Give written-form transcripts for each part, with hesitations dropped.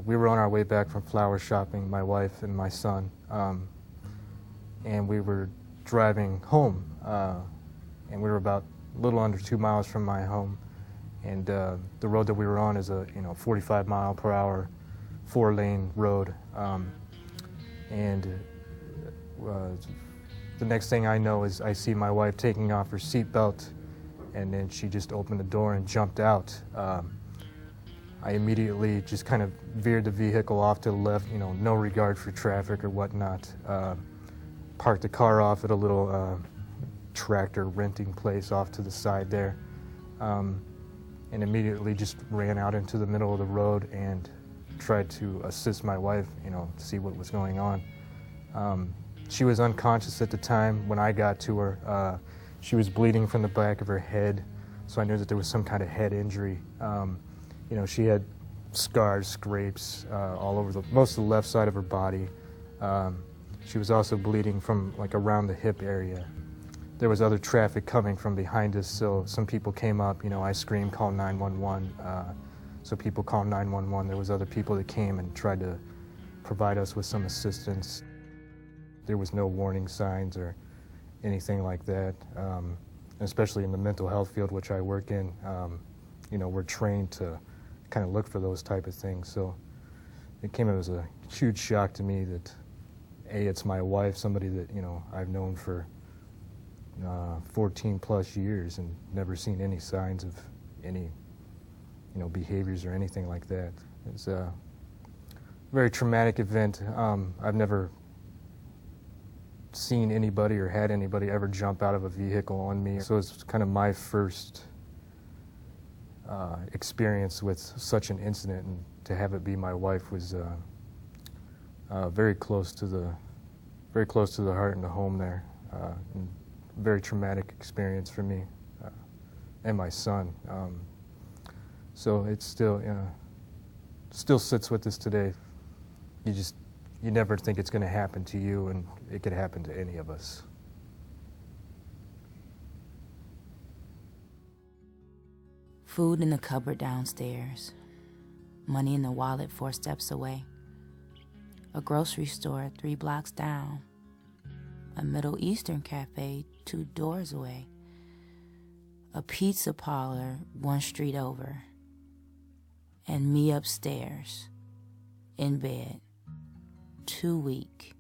We were on our way back from flower shopping, my wife and my son, and we were driving home, and we were about a little under 2 miles from my home, and the road that we were on is a 45 mile per hour 4-lane road, and the next thing I know is I see my wife taking off her seatbelt, and then she just opened the door and jumped out. I immediately just kind of veered the vehicle off to the left, no regard for traffic or whatnot. Parked the car off at a little tractor renting place off to the side there, and immediately just ran out into the middle of the road and tried to assist my wife, to see what was going on. She was unconscious at the time when I got to her. She was bleeding from the back of her head, so I knew that there was some kind of head injury. She had scars, scrapes all over most of the left side of her body. She was also bleeding from around the hip area. There was other traffic coming from behind us, so some people came up. I screamed, call 911. So people called 911. There was other people that came and tried to provide us with some assistance. There was no warning signs or anything like that, especially in the mental health field, which I work in. We're trained to kind of look for those type of things. So it came as a huge shock to me that, A, it's my wife, somebody that, I've known for 14 plus years and never seen any signs of any, behaviors or anything like that. It's a very traumatic event. I've never seen anybody or had anybody ever jump out of a vehicle on me. So it's kind of my first experience with such an incident, and to have it be my wife was very close to the heart and the home there. And very traumatic experience for me and my son. So it still sits with us today. You never think it's going to happen to you, and it could happen to any of us. Food in the cupboard downstairs. Money in the wallet 4 steps away. A grocery store 3 blocks down. A Middle Eastern cafe 2 doors away. A pizza parlor 1 street over. And me upstairs, in bed, too weak,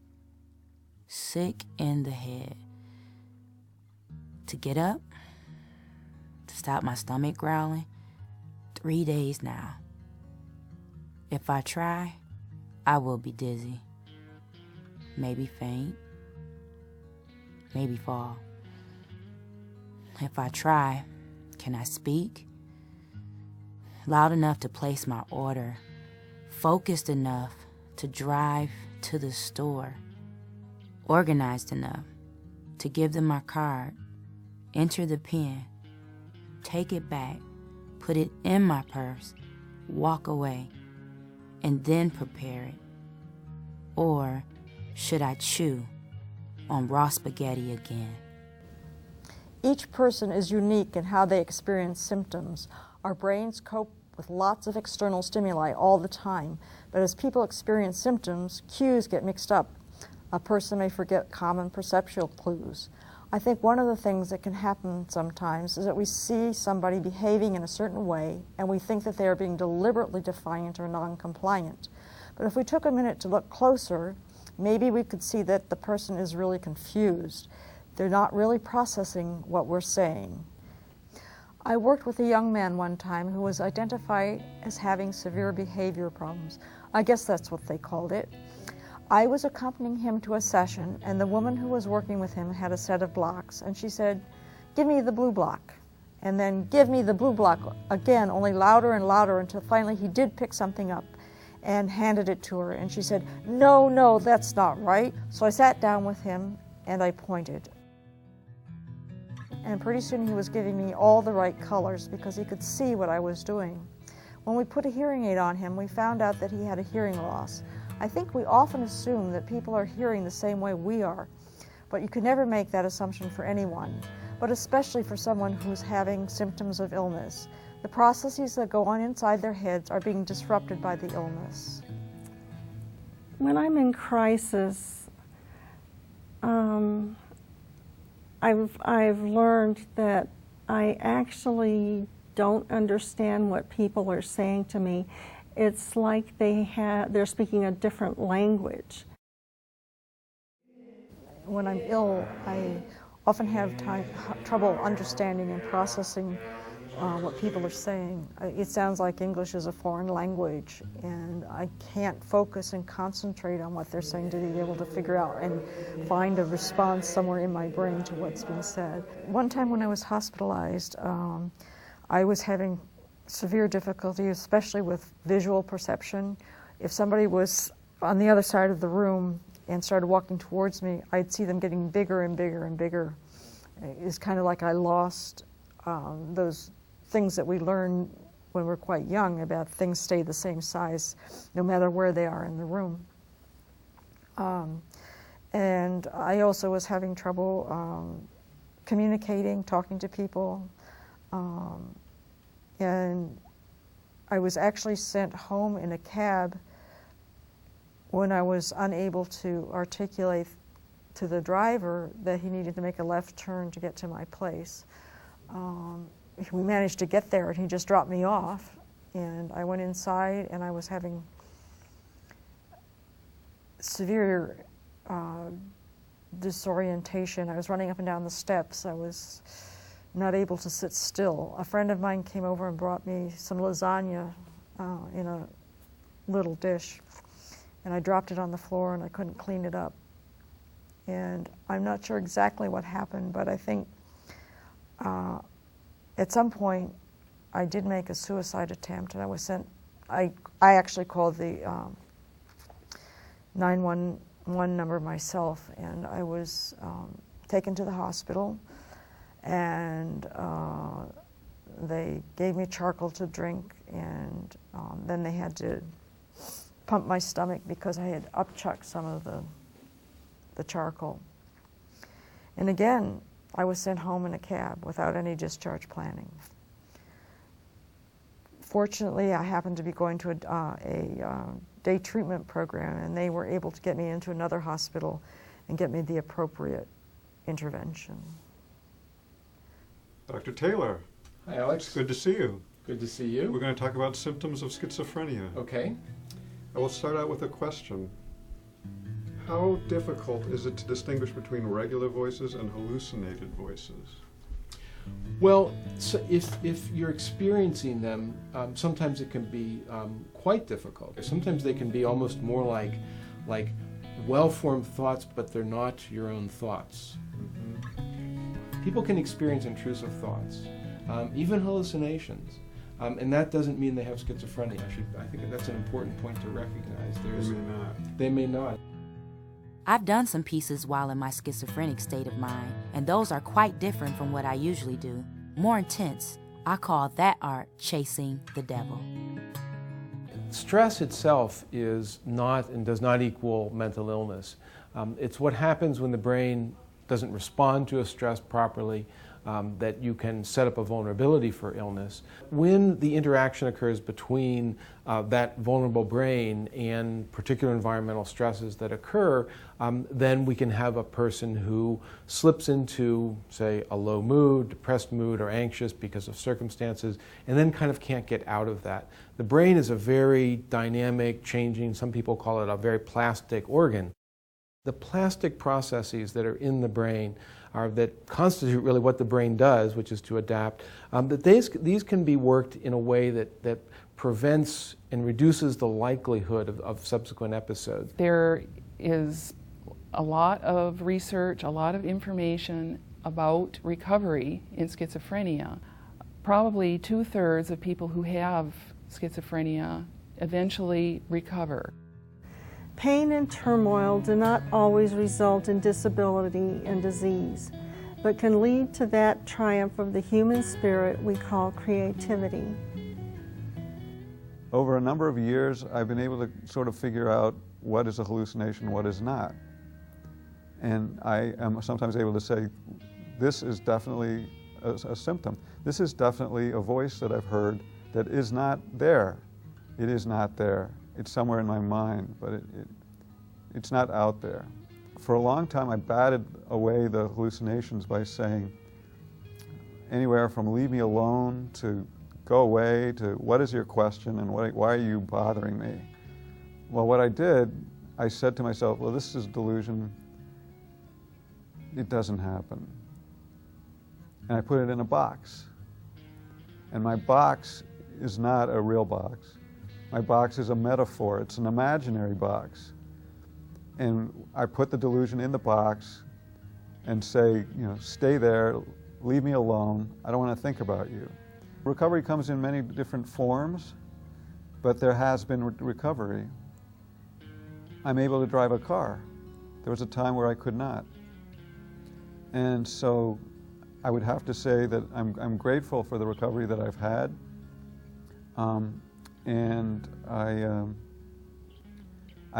sick in the head. To get up, to stop my stomach growling, 3 days now. If I try, I will be dizzy, maybe faint, maybe fall. If I try, can I speak? Loud enough to place my order, focused enough to drive to the store, organized enough to give them my card, enter the PIN, take it back, put it in my purse, walk away, and then prepare it? Or should I chew on raw spaghetti again? Each person is unique in how they experience symptoms. Our brains cope with lots of external stimuli all the time, but as people experience symptoms, cues get mixed up. A person may forget common perceptual clues. I think one of the things that can happen sometimes is that we see somebody behaving in a certain way and we think that they are being deliberately defiant or non-compliant. But if we took a minute to look closer, maybe we could see that the person is really confused. They're not really processing what we're saying. I worked with a young man one time who was identified as having severe behavior problems. I guess that's what they called it. I was accompanying him to a session, and the woman who was working with him had a set of blocks, and she said, "Give me the blue block," and then "Give me the blue block," again, only louder and louder, until finally he did pick something up and handed it to her, and she said, no, that's not right." So I sat down with him and I pointed. And pretty soon he was giving me all the right colors because he could see what I was doing. When we put a hearing aid on him, we found out that he had a hearing loss. I think we often assume that people are hearing the same way we are, but you can never make that assumption for anyone, but especially for someone who's having symptoms of illness. The processes that go on inside their heads are being disrupted by the illness. When I'm in crisis, I've learned that I actually don't understand what people are saying to me. It's like they're speaking a different language. When I'm ill, I often have trouble understanding and processing what people are saying. It sounds like English is a foreign language, and I can't focus and concentrate on what they're saying to be able to figure out and find a response somewhere in my brain to what's being said. One time when I was hospitalized, I was having severe difficulty, especially with visual perception. If somebody was on the other side of the room and started walking towards me, I'd see them getting bigger and bigger and bigger. It's kind of like I lost those things that we learn when we're quite young about things stay the same size no matter where they are in the room. And I also was having trouble communicating, talking to people. And I was actually sent home in a cab when I was unable to articulate to the driver that he needed to make a left turn to get to my place. We managed to get there and he just dropped me off, and I went inside and I was having severe disorientation. I was running up and down the steps. I was not able to sit still. A friend of mine came over and brought me some lasagna in a little dish, and I dropped it on the floor and I couldn't clean it up. And I'm not sure exactly what happened, but I think at some point I did make a suicide attempt, and I was sent, I actually called the 911 number myself, and I was taken to the hospital, and they gave me charcoal to drink, and then they had to pump my stomach because I had upchucked some of the charcoal. And again, I was sent home in a cab without any discharge planning. Fortunately, I happened to be going to a day treatment program, and they were able to get me into another hospital and get me the appropriate intervention. Dr. Taylor. Hi, Alex. It's good to see you. Good to see you. We're going to talk about symptoms of schizophrenia. Okay. I will start out with a question. How difficult is it to distinguish between regular voices and hallucinated voices? Well, so if you're experiencing them, sometimes it can be quite difficult. Sometimes they can be almost more like well-formed thoughts, but they're not your own thoughts. Mm-hmm. People can experience intrusive thoughts, even hallucinations. And that doesn't mean they have schizophrenia. I think that's an important point to recognize. They may not. They may not. I've done some pieces while in my schizophrenic state of mind, and those are quite different from what I usually do. More intense. I call that art chasing the devil. Stress itself is not and does not equal mental illness. It's what happens when the brain doesn't respond to a stress properly, that you can set up a vulnerability for illness. When the interaction occurs between that vulnerable brain and particular environmental stresses that occur, then we can have a person who slips into, say, a low mood, depressed mood, or anxious because of circumstances, and then kind of can't get out of that. The brain is a very dynamic, changing, some people call it a very plastic organ. The plastic processes that are in the brain that constitute really what the brain does, which is to adapt, that these can be worked in a way that prevents and reduces the likelihood of subsequent episodes. There is a lot of research, a lot of information about recovery in schizophrenia. Probably 2/3 of people who have schizophrenia eventually recover. Pain and turmoil do not always result in disability and disease, but can lead to that triumph of the human spirit we call creativity. Over a number of years, I've been able to sort of figure out what is a hallucination, what is not. And I am sometimes able to say, this is definitely a symptom. This is definitely a voice that I've heard that is not there. It is not there. It's somewhere in my mind, but it's not out there. For a long time, I batted away the hallucinations by saying anywhere from leave me alone to go away to what is your question and why are you bothering me? Well, what I did, I said to myself, well, this is delusion. It doesn't happen. And I put it in a box. And my box is not a real box. My box is a metaphor. It's an imaginary box. And I put the delusion in the box and say, stay there, leave me alone. I don't want to think about you. Recovery comes in many different forms, but there has been recovery. I'm able to drive a car. There was a time where I could not. And so I would have to say that I'm grateful for the recovery that I've had. And I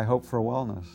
hope for wellness.